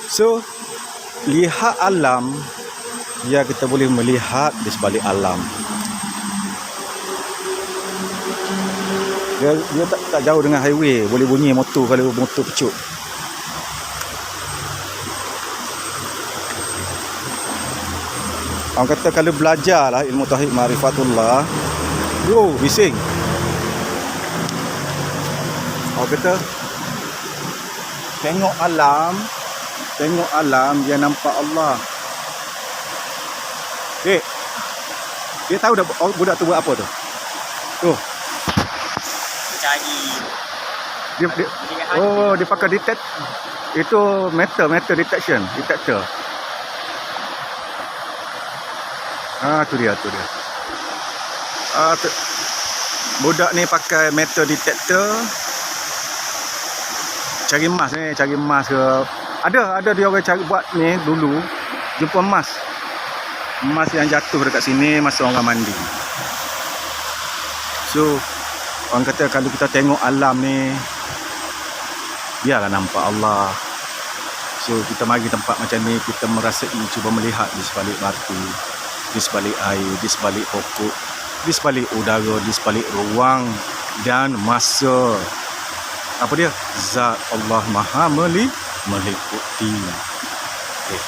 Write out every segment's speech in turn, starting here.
So, lihat alam, ya kita boleh melihat di sebalik alam. Dia tak jauh dengan highway, boleh bunyi motor kalau motor pecut. Orang kata kalau belajarlah ilmu tauhid ma'rifatullah, bising. Orang kata tengok alam dia nampak Allah. Dia tahu dah budak tu buat apa tu? Tuh. Cari. Dia pakai detect. Itu metal detector. Tu dia. Budak ni pakai metal detector. Cari emas ke. Ada dia orang cari buat ni dulu. Jumpa emas yang jatuh dekat sini masa orang mandi. So, orang kata kalau kita tengok alam ni, biarlah nampak Allah. So, kita mari tempat macam ni, kita merasai, cuba melihat di sebalik batu, di sebalik air, di sebalik pokok, di sebalik udara, di sebalik ruang dan masa. Apa dia? Zat Allah Maha meliputi. Okay.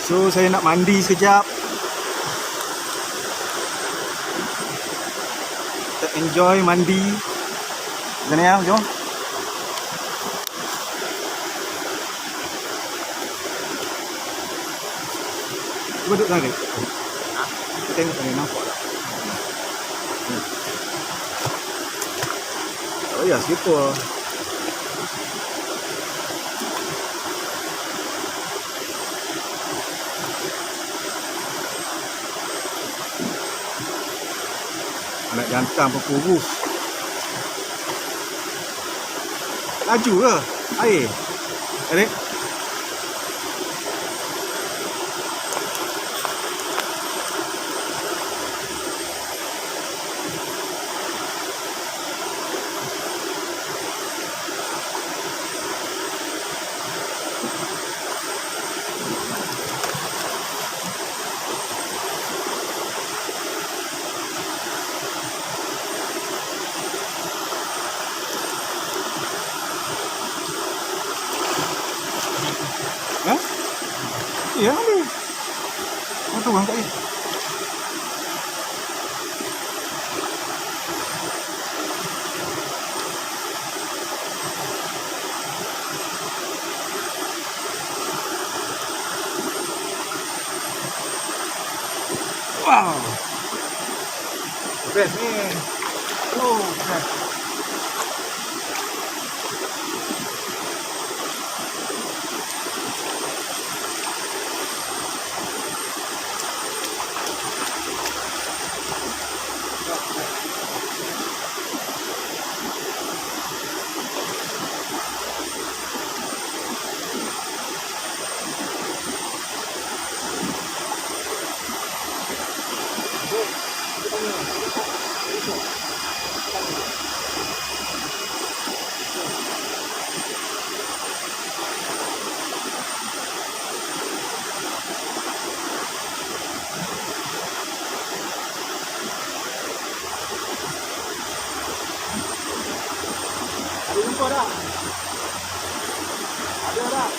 So, saya nak mandi sekejap. Kita enjoy mandi. Macam ni ya, jom. Cuba duduk sana. Kita tengok sana, nampak tak? Oh ya, siapa? Anak jantan pun kurus. Laju ke air? Adik? Ya ni. Apa bang kat ni? Wow. Best ni. Oh, best. Ada jumpa dah. Ada dah.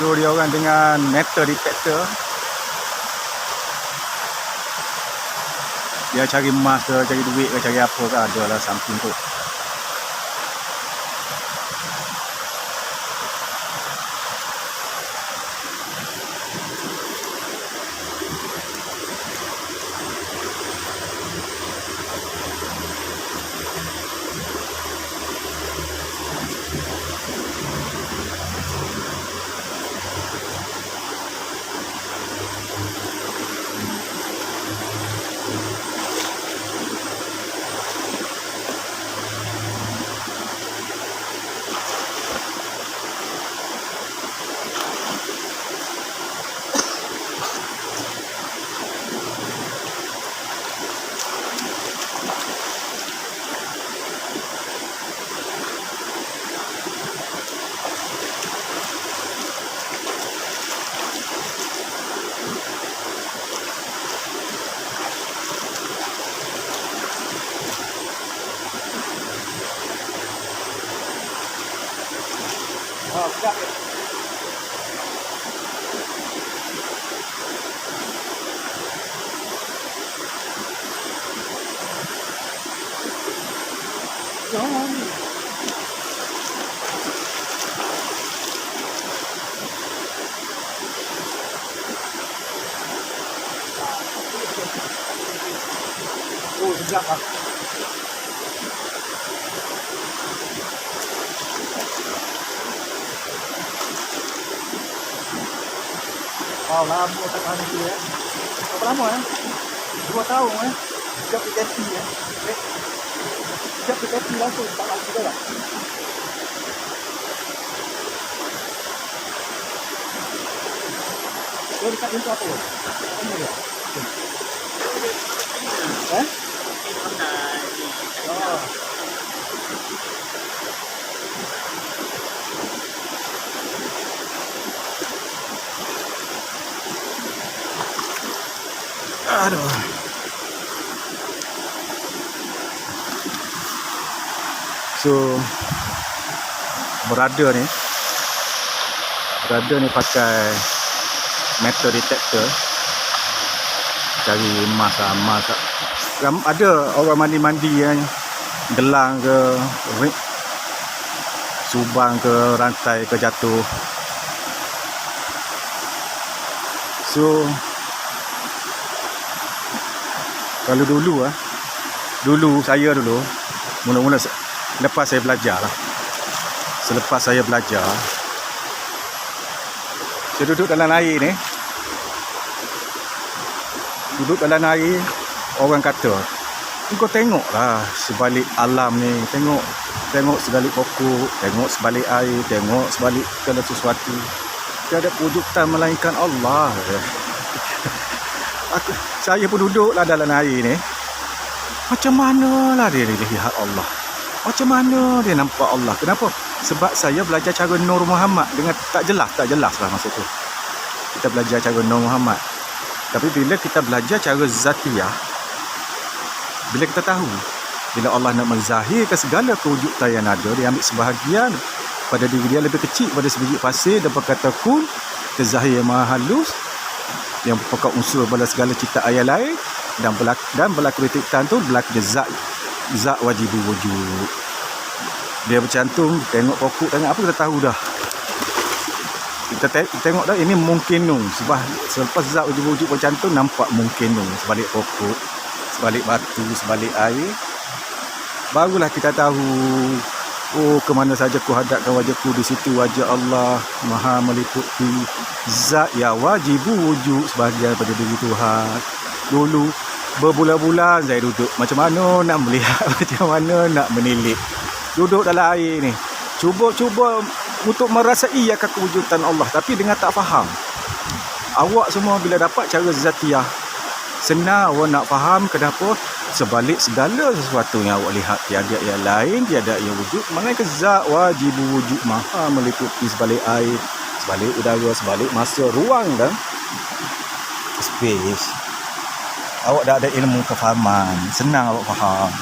So dia orang dengan metal detector. Dia cari emas ke, cari duit ke, cari apa ke, ada lah something tu. Sekejap lah. Oh, lama tak tahan itu ya. Berapa lama ya? 2 tahun ya. Sejak PKP ya. Sejak PKP langsung tak lagi juga lah. Dia dekat pintu apa ya? Ini dia. Eh? Oh. Aduh. So berada ni pakai metal detector cari emas. Ada orang mandi-mandi yang gelang ke subang ke rantai ke jatuh. So kalau dulu saya mula-mula lepas saya belajar lah. Selepas saya belajar, saya duduk dalam air ni. Duduk dalam air, orang kata, kau tengoklah sebalik alam ni, tengok sebalik pokok, tengok sebalik air, tengok sebalik segala sesuatu. Tiada wujudan melainkan Allah. Saya pun duduklah dalam air ni. Macam manalah dia lihat Allah? Macam mana dia nampak Allah? Kenapa? Sebab saya belajar cara Nur Muhammad dengan tak jelas lah masa tu. Kita belajar cara Nur Muhammad. Tapi bila kita belajar cara Zatiyah, bila kita tahu, bila Allah nak menzahirkan segala kewujudan yang ada, dia ambil sebahagian pada diri dia lebih kecil pada sebiji pasir dan berkata kun, terzahir yang maha halus, yang pokok unsur pada segala ciptaan ayat lain, dan berlaku detiktan tu berlaku zat wajib wujud. Dia bercantum, tengok pokok, tengok apa, kita tahu dah. Kita tengok dah ini mungkin nung. Sebab selepas zat wujud bercantum, nampak mungkin nung sebalik pokok, sebalik batu, sebalik air. Barulah kita tahu, oh, ke mana saja ku hadapkan wajahku, di situ wajah Allah maha meliputi zat ya wajib wujud sebahagian pada diri Tuhan. Dulu berbulan-bulan saya duduk, macam mana nak melihat, macam mana nak menilik. Duduk dalam air ni, cuba untuk merasai akan kewujudan Allah, tapi dengan tak faham. Awak semua bila dapat cara Zatiyah, senang awak nak faham kenapa sebalik segala sesuatu yang awak lihat tiada yang lain, tiada yang wujud, melainkan zat wajib wujud maha meliputi sebalik air, sebalik udara, sebalik masa, ruang dan space. Awak dah ada ilmu kefahaman, senang awak faham.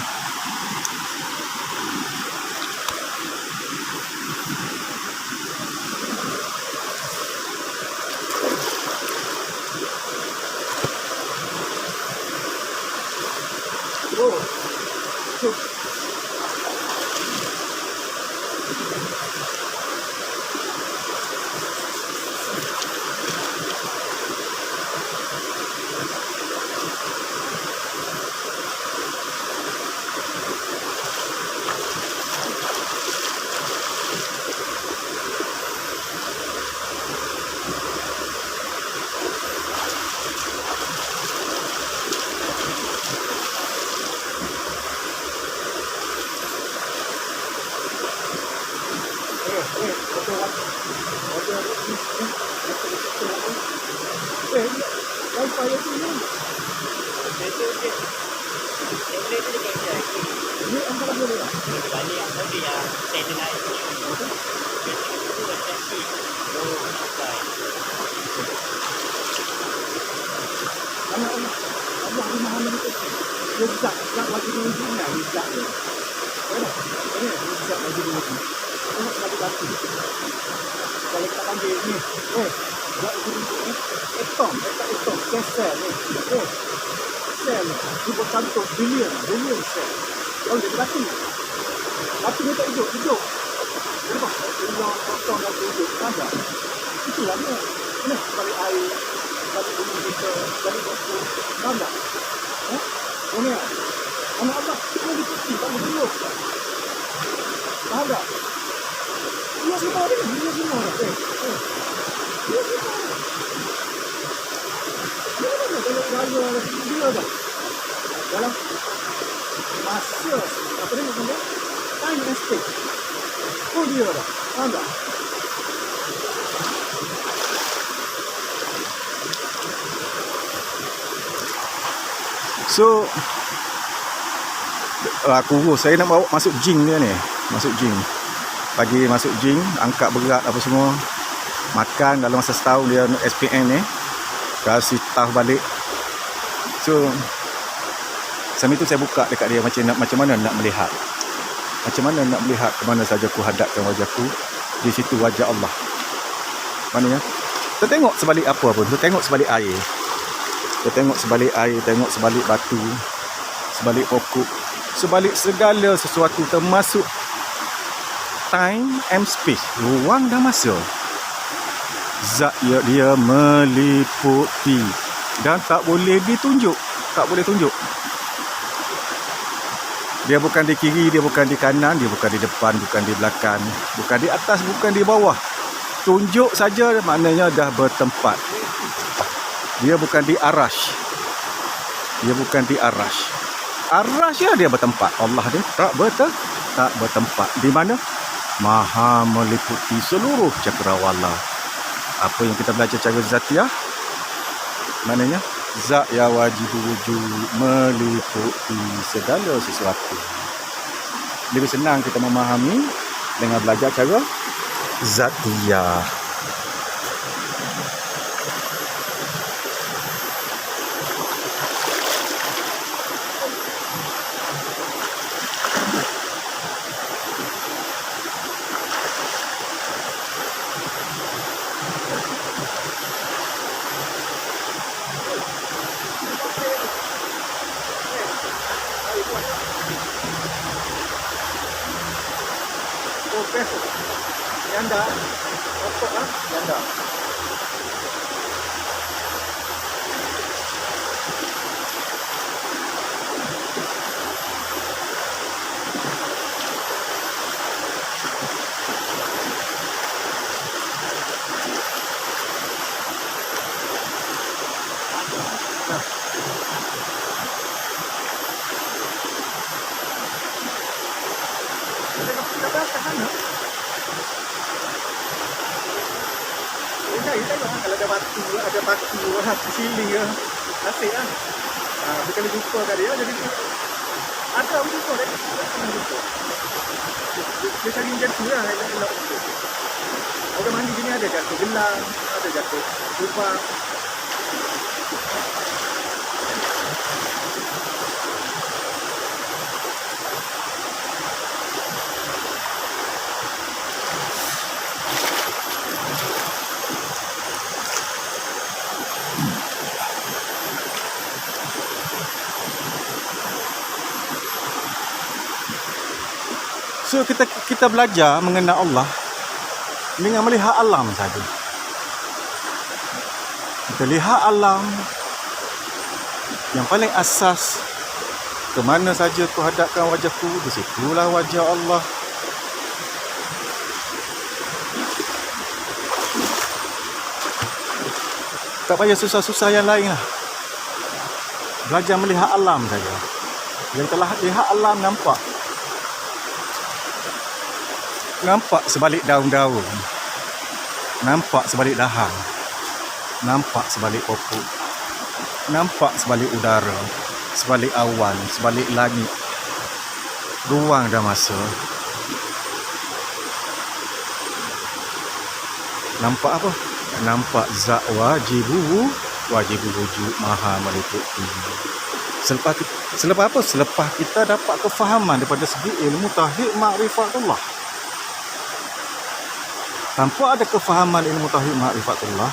Kalau kita panggil ni, atom, sel ni, sel ni, dia bercantum bilion sel. Kalau dia berarti ni tak hidup. Kenapa? Bilion atom dan hidup, ada. Itulah ni, balik air, balik bumi kita, balik waktu, ada. Ini Anak Allah meliputi, tak bertemu. Faham tak? Dia semua ni, dia semua dah. Dia semua dah. Dia mana kalau raya dia dah. Dalam masa, apa ni maksudnya? Time and space. Oh dia dah. Faham tak? So saya nak bawa masuk gym dia ni. Masuk gym. Pagi masuk gym, angkat berat apa semua. Makan dalam masa setahun dia SPM ni. Kasih tahu balik. So sambil tu saya buka dekat dia macam mana nak melihat. Macam mana nak melihat ke mana saja aku hadapkan wajahku. Di situ wajah Allah. Mana ya? Kita tengok sebalik apa pun. Kita tengok sebalik air. Kita tengok sebalik air, tengok sebalik batu, sebalik pokok, sebalik segala sesuatu termasuk time and space, ruang dan masa. Zat dia meliputi dan tak boleh ditunjuk, tak boleh tunjuk. Dia bukan di kiri, dia bukan di kanan, dia bukan di depan, bukan di belakang, bukan di atas, bukan di bawah. Tunjuk saja maknanya dah bertempat. Dia bukan di arash. Dia bukan di arash. Arash ya dia bertempat. Allah dia tak bertempat. Di mana? Maha meliputi seluruh cakrawala. Apa yang kita belajar cara zatiah? Maknanya zat ya wajib wujud meliputi segala sesuatu. Lebih senang kita memahami dengan belajar cara zatiah. Peso. Yanda. Otok ah, yanda. Ada batu siling ke asyik lah. Bukan dia jumpa kat dia jadi ada pun jumpa dia dia cari macam tu lah. Orang mandi sini ada jatuh gelang, ada jatuh lubang. So kita belajar mengenal Allah dengan melihat alam saja. Kita lihat alam yang paling asas, ke mana saja ku hadapkan wajahku, di situlah wajah Allah. Tak payah susah-susah yang lain lah. Belajar melihat alam saja. Yang telah lihat alam nampak sebalik daun-daun, nampak sebalik dahan, nampak sebalik pokok, nampak sebalik udara, sebalik awan, sebalik langit, ruang dan masa. Nampak apa? Nampak zat wajib wujud maha meliputi. Selepas apa? Selepas kita dapat kefahaman daripada segi ilmu tauhid ma'rifatullah. Tanpa ada kefahaman ilmu tauhid ma'rifatullah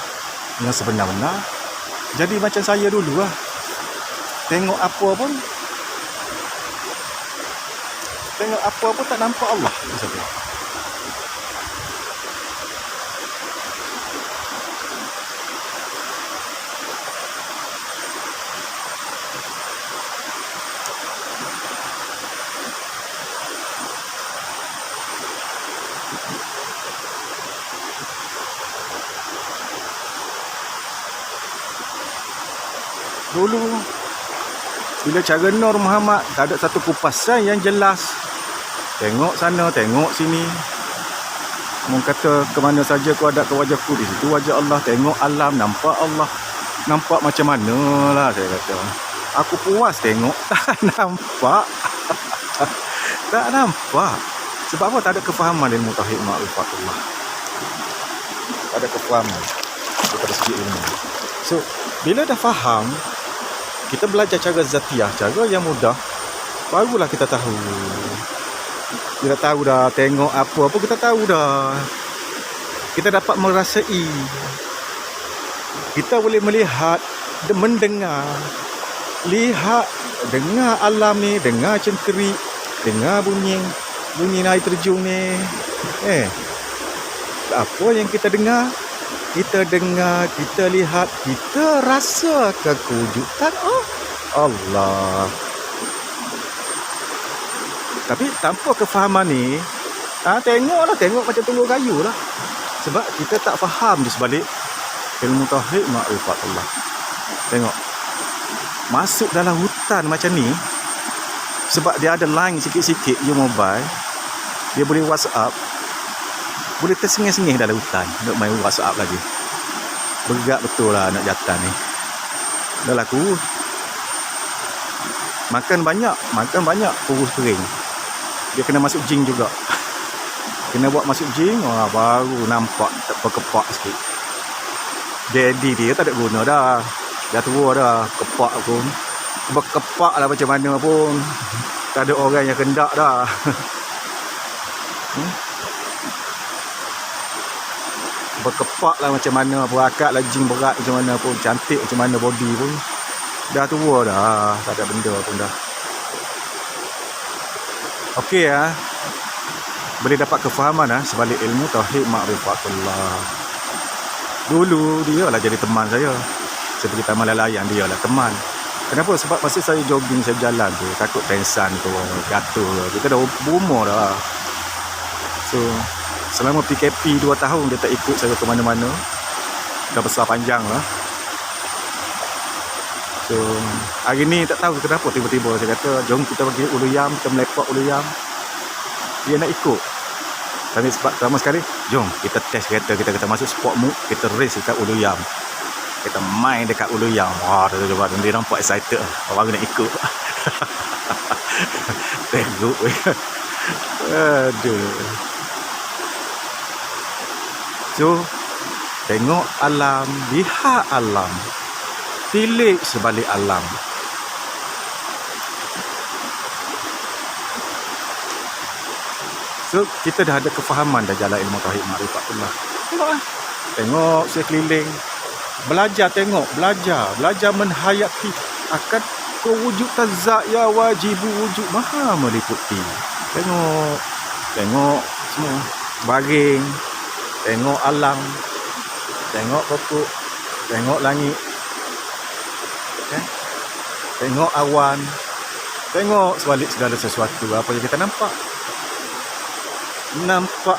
yang sebenar-benar, jadi macam saya dulu lah. Tengok apa pun tak nampak Allah. Dulu bila cara Nur Muhammad tak ada satu kupasan yang jelas. Tengok sana, tengok sini. Orang kata ke mana saja kau ada ke wajahku, di situ wajah Allah. Tengok alam, nampak Allah. Nampak macam mana lah saya kata. Aku puas tengok, tak nampak. Tak nampak. Sebab apa? Tak ada kefahaman ilmu tauhid ma'rifatullah. Tak ada kefahaman daripada segi ilmu. So, bila dah faham, kita belajar cara zatiah, cara yang mudah, barulah kita tahu. Kita tahu dah, tengok apa-apa kita tahu dah. Kita dapat merasai. Kita boleh melihat, mendengar. Lihat, dengar alam ni, dengar cengkerik, dengar bunyi air terjun ni. Apa yang kita dengar? Kita dengar, kita lihat, kita rasakan kewujudan Allah. Tapi tanpa kefahaman ni, tengok macam tunggu kayu lah. Sebab kita tak faham di sebalik ilmu tauhid ma'rifatullah. Tengok, masuk dalam hutan macam ni, sebab dia ada line sikit-sikit je mobile, dia boleh WhatsApp, boleh tersengih-sengih dalam hutan, nak main WhatsApp lagi. Bergerak betul lah anak jantan ni. Dah laku. Makan banyak, kurus kering. Dia kena masuk gym juga. Kena buat masuk gym, baru nampak tak berkepak sikit. Daddy dia tak ada guna dah. Dah tua dah, kepak pun. Berkepak lah macam mana pun. Tak ada orang yang kendak dah. Berkepak lah macam mana pun. Akak lah gym berat macam mana pun. Cantik macam mana body pun. Dah tua dah. Tak ada benda pun dah. Okey ya. Boleh dapat kefahaman sebalik ilmu tauhid ma'rifatullah. Dulu dia lah jadi teman saya. Seperti Taman Lalayang, dia lah teman. Kenapa? Sebab masa saya jogging, saya berjalan tu, takut pengsan tu, jatuh. Kita dah berumur dah. So, selama PKP 2 tahun dia tak ikut saya ke mana-mana. Dah besar panjang lah. So, hari ni tak tahu kenapa tiba-tiba saya kata, jom kita pergi Ulu Yam, kita melepak Ulu Yam. Dia nak ikut. Tapi sebab pertama sekali, jom kita test kereta kita masuk sport mood, kita race dekat Ulu Yam. Kita main dekat Ulu Yam. Wah, dia nampak excited. Orang nak ikut. Tengok. Aduh. So, tengok alam, lihat alam. Tilik sebalik alam. So, kita dah ada kefahaman dah jalan ilmu tauhid ma'rifatullah. Tengok lah. Tengok sekeliling. Belajar tengok. Belajar menhayati akan kewujudan zat ya wajibu wujud maha meliputi. Tengok semua. Baring. Tengok alam. Tengok pokok. Tengok langit. Tengok awan. Tengok sebalik segala sesuatu apa yang kita nampak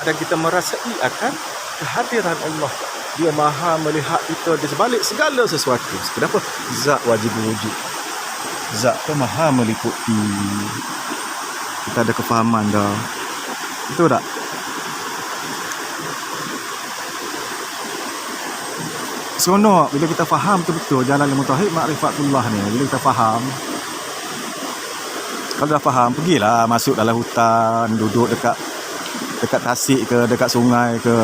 dan kita merasai akan kehadiran Allah. Dia maha melihat kita di sebalik segala sesuatu. Kenapa? Zat wajib wujud. Zat tu maha meliputi. Kita ada kefahaman dah. Betul tak? Seronok bila kita faham betul-betul jalan ilmu tauhid ma'rifatullah ni. Bila kita faham, kalau dah faham, pergilah masuk dalam hutan, duduk dekat tasik ke, dekat sungai ke.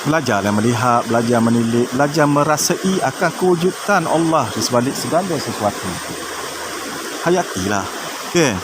Belajarlah melihat, belajar menilik, belajar merasai akan kewujudan Allah di sebalik segala sesuatu. Hayatilah. Okey.